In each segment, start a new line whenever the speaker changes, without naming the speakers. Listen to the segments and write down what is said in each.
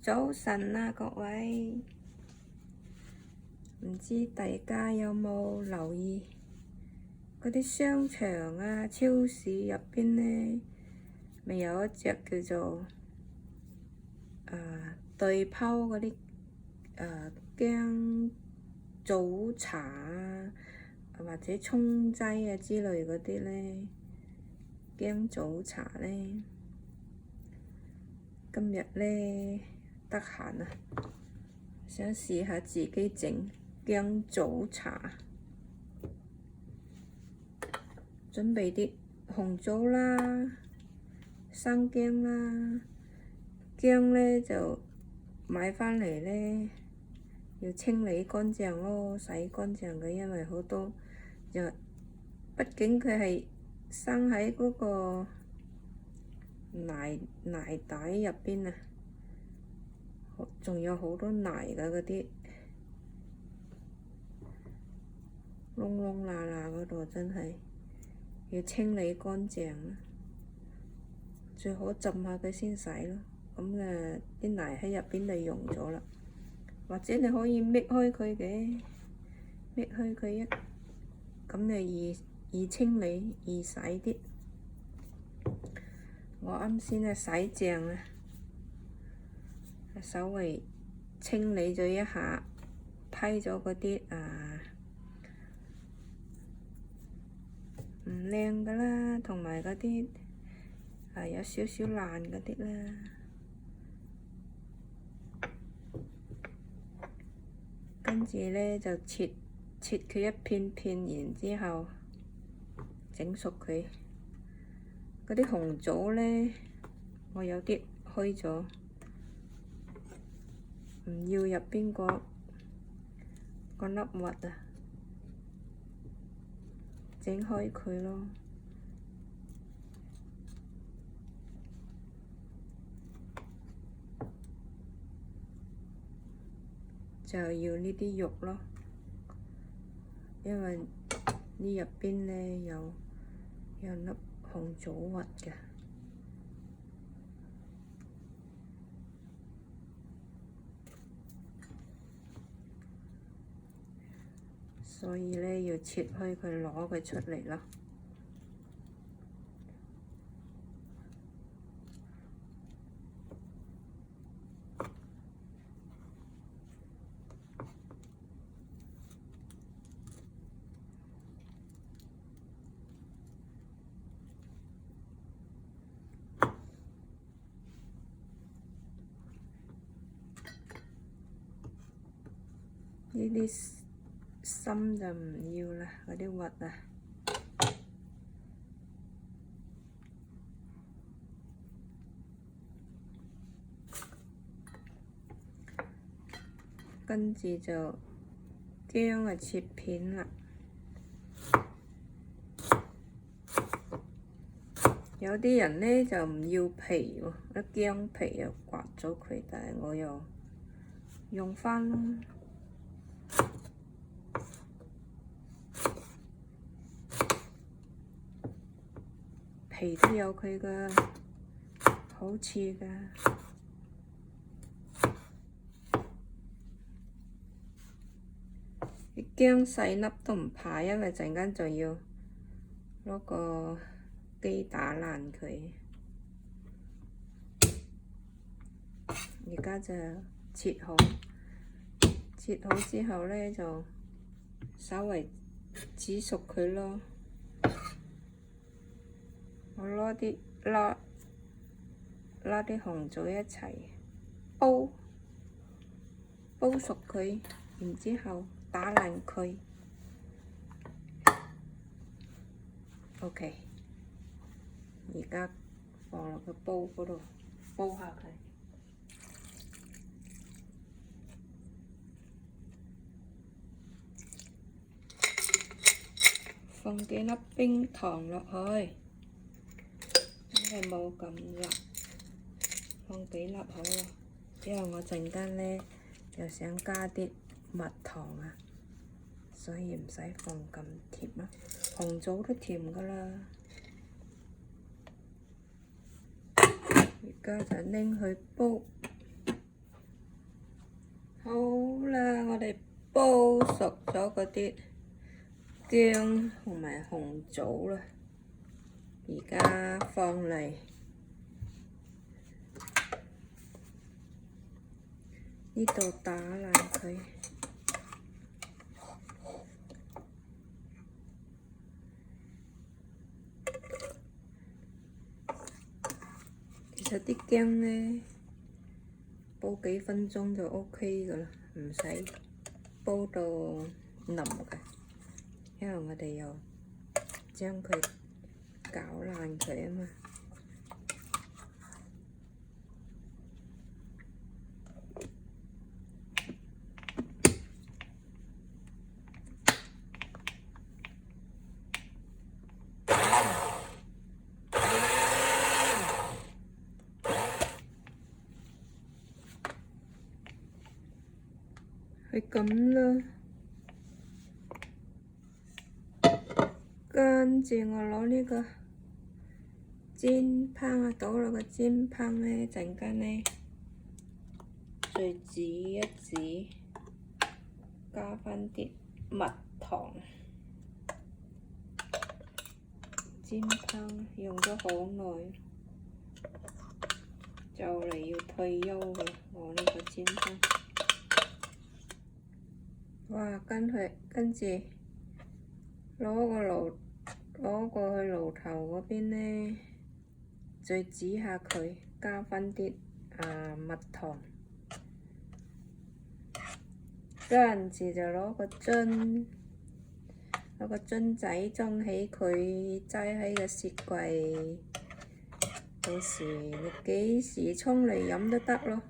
早晨啊，各位，唔知大家有冇留意嗰啲商場啊、超市入邊呢，咪有一隻叫做對泡嗰啲薑早茶啊，或者沖劑啊之類嗰啲呢，薑早茶呢，今日呢得閒啊，想試下自己整薑早茶，準備啲紅棗啦、生薑啦，薑呢就買返嚟呢，要清理乾淨咯，洗乾淨嘅，因為好多就畢竟佢係生喺嗰個泥底入邊啊，仲有好多泥嘅嗰啲窿窿罅罅嗰度，真係要清理乾淨啦，最好浸下佢先洗咯。咁啲泥喺入邊就溶咗啦，或者你可以搣開佢嘅，搣開佢咁就易清理易洗啲。我啱先洗淨啦，稍微清理咗一下，批咗嗰啲唔靚㗎啦，同埋嗰啲有少少爛嗰啲啦。跟住呢就切佢一片片，然之後整熟佢。嗰啲紅棗呢，我有啲開咗，唔要入邊個粒核啊，整開佢咯。就要呢啲肉咯，因為呢入邊呢有粒紅棗核嘅，所以呢要切開佢，攞佢出嚟咯。呢啲心就唔要啦，嗰啲核啊。跟住就薑啊切片啦，有啲人呢就唔要皮喎，薑皮又刮咗佢，但係我又用返咯。皮都有佢嘅好處㗎。啲薑細粒都唔怕，因為陣間就要攞個機打爛佢。而家就切好之後呢，就稍微煮熟佢咯。我攞啲紅棗一齊煲熟佢，然之後打爛佢。OK， 而家放落個煲嗰度煲下佢。放幾粒冰糖落去。因為冇咁辣，放幾粒好啦。因為我陣間呢又想加啲蜜糖啊，所以唔使放咁甜啊。紅棗都甜㗎啦。而家就拎去煲，好啦，我哋煲熟咗嗰啲薑同埋紅棗啦，而家放嚟呢度打爛佢。其實啲薑咧，煲幾分鐘就 OK 噶啦，唔使煲到腍嘅，因為我哋又將佢搞爛佢啊嘛。係咁啦，跟住我攞呢個煎烹啊，倒落個煎烹咧，陣間咧再指一指，加返啲蜜糖。煎烹用咗好耐，就嚟要退休嘅我呢個煎烹。哇！跟住攞過去爐頭嗰邊咧，再指下佢，加返啲蜜糖，跟住就攞個樽仔裝起佢，擠喺個雪櫃，到時你幾時沖嚟飲都得咯。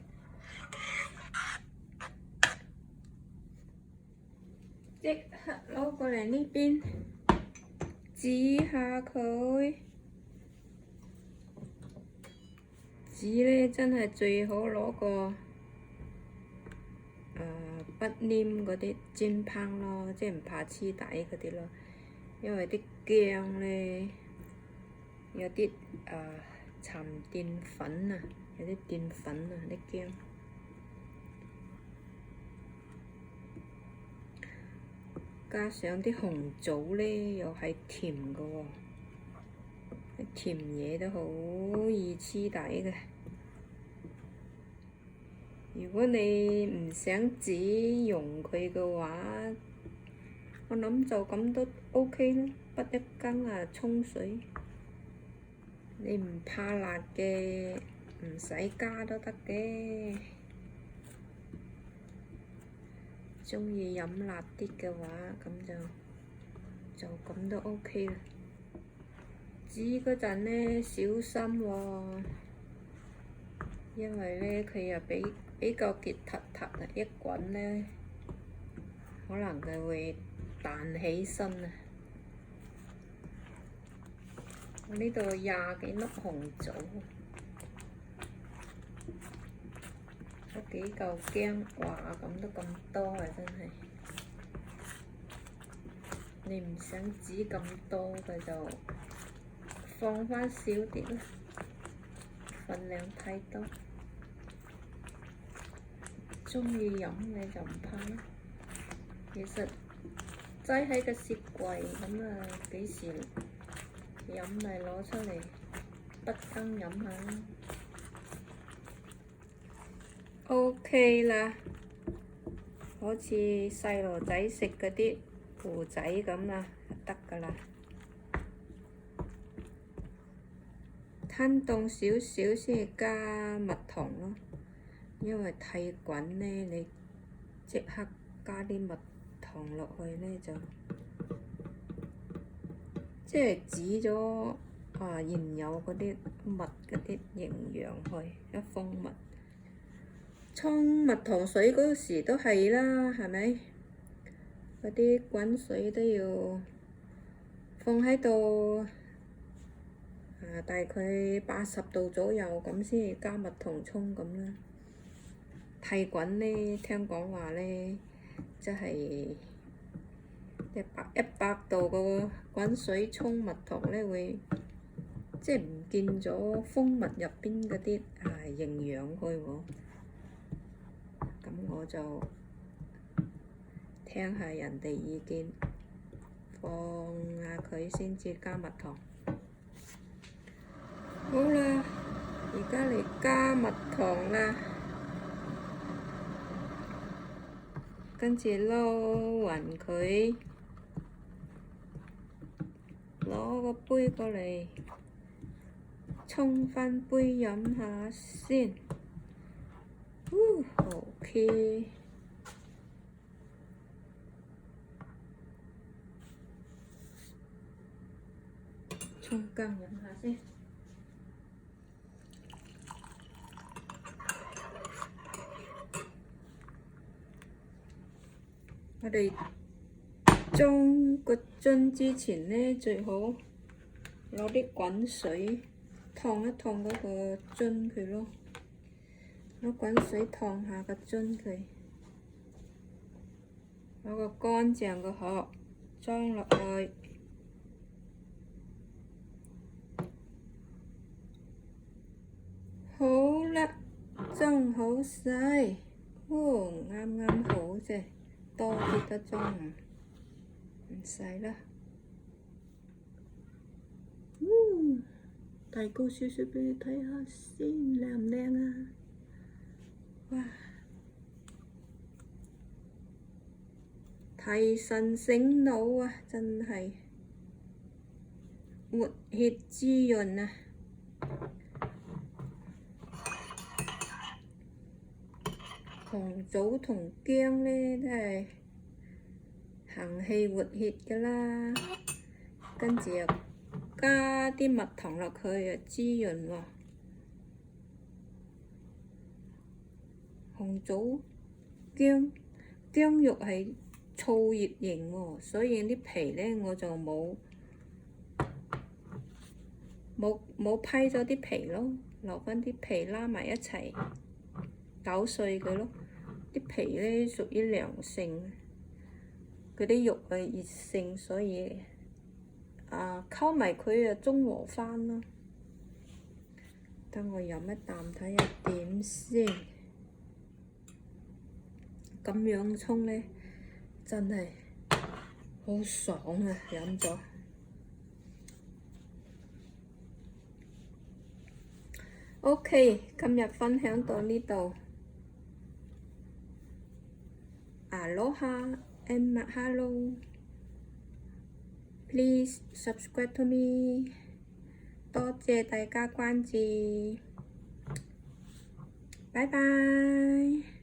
即刻攞過嚟呢邊，指下佢。指咧真係最好攞個不黏嗰啲煎烹咯，即係唔怕黐底嗰啲咯。因為啲薑咧有啲沉澱粉啊，有啲澱粉啊啲薑。加上啲紅棗咧，又係甜嘅喎，啲甜嘢都好易黐底嘅。如果你唔想自己溶佢嘅話，我諗就咁都 OK 啦，滗一羹沖水。你唔怕辣嘅，唔使加都得嘅。鍾意飲辣啲嘅話，咁就咁都 OK 啦。煮嗰陣呢，小心喎，因為呢，佢又比較結突突啊，一滾呢，可能佢會彈起身啊。我呢度20幾粒紅棗，嗰幾嚿薑，哇！咁都咁多啊，真係。你唔想煮咁多嘅就放返少啲啦，份量太多。鍾意飲你就唔怕啦。其實擠喺個雪櫃咁啊，幾時飲咪攞出嚟滗羹飲下啦。OK 啦，好似細路仔食嗰啲糊仔咁啦，就得㗎啦。攤凍少少先加蜜糖咯，因為太滾呢，你即刻加啲蜜糖落去呢，就即係指咗原有嗰啲蜜嗰啲營養去，一蜂蜜。沖蜜糖水嗰時都係啦，係咪？嗰啲滾水都要放喺度，大概80度左右咁先加蜜糖沖咁啦。太滾呢，聽講話呢，即係100度個滾水沖蜜糖呢，會即係唔見咗蜂蜜入邊嗰啲營養去喎。咁我就聽下人哋意見，放下佢先至加蜜糖。好啦，而家嚟加蜜糖啦，跟住撈勻佢，攞個杯過嚟，沖返杯飲下先。OK。沖羹飲下先。我哋裝個樽之前呢，最好攞啲滾水燙一燙嗰個樽佢咯，攞滾水燙下個樽佢，攞個乾淨嘅殼裝落去。好啦，裝好晒，啱啱好啫，多啲得裝，唔使啦。提高少少畀你睇下先，靚唔靚啊？哇！提神醒腦啊，真係活血滋潤啊！紅棗同薑呢都係行氣活血㗎啦，跟住又加啲蜜糖落去又滋潤喎。紅棗、薑肉係燥熱型喎，所以啲皮呢我就冇批咗啲皮咯，留返啲皮拉埋一齊攪碎佢咯。啲皮呢屬於涼性，佢啲肉係熱性，所以溝埋佢就中和返咯。等我飲一啖睇下點先。咁樣沖呢，真係好爽啊！飲咗。OK， 今日分享到呢度。Aloha and mahalo. Please subscribe to me. 多謝大家關注，拜拜。